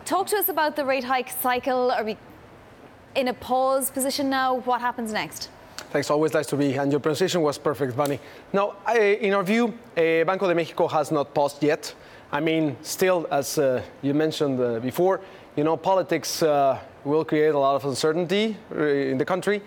Talk to us about the rate hike cycle. Are we in a pause position now? What happens next? Thanks, always nice to be, and your pronunciation was perfect, Vonnie. Now, in our view, Banco de Mexico has not paused yet. I mean, still, as you mentioned before, politics will create a lot of uncertainty in the country.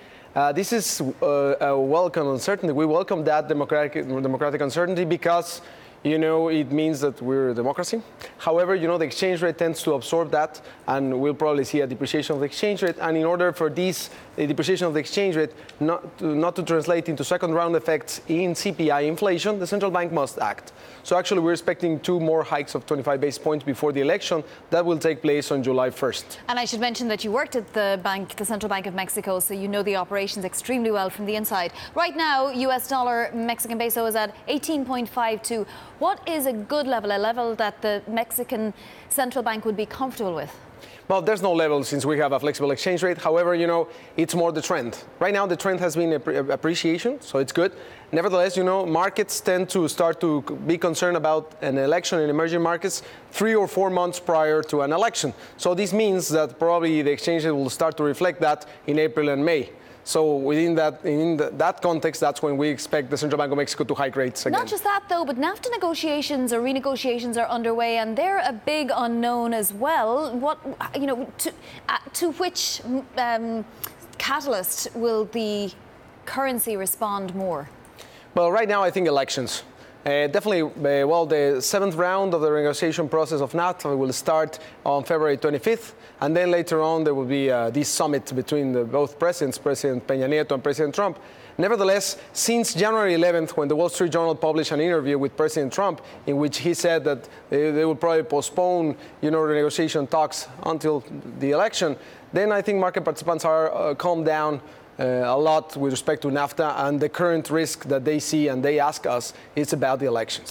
This is a welcome uncertainty. We welcome that democratic uncertainty because, it means that we're a democracy. However, the exchange rate tends to absorb that, and we'll probably see a depreciation of the exchange rate. And in order for the depreciation of the exchange rate not to translate into second-round effects in CPI inflation, the central bank must act. So actually, we're expecting 2 more hikes of 25 basis points before the election. That will take place on July 1st. And I should mention that you worked at the Central Bank of Mexico, so you know the operations extremely well from the inside. Right now, US dollar Mexican peso is at 18.52. What is a good level, a level that the Mexican central bank would be comfortable with? Well, there's no level since we have a flexible exchange rate. However, it's more the trend. Right now, the trend has been appreciation, so it's good. Nevertheless, markets tend to start to be concerned about an election in emerging markets 3 or 4 months prior to an election. So this means that probably the exchange rate will start to reflect that in April and May. So in that context, that's when we expect the Central Bank of Mexico to hike rates again. Not just that, though, but NAFTA negotiations or renegotiations are underway, and they're a big unknown as well. To which catalyst will the currency respond more? Well, right now, I think elections. Definitely, the 7th round of the negotiation process of NAFTA will start on February 25th. And then later on, there will be this summit between both presidents, President Peña Nieto and President Trump. Nevertheless, since January 11th, when the Wall Street Journal published an interview with President Trump in which he said that they will probably postpone, the negotiation talks until the election, then I think market participants are calmed down a lot with respect to NAFTA, and the current risk that they see and they ask us is about the elections.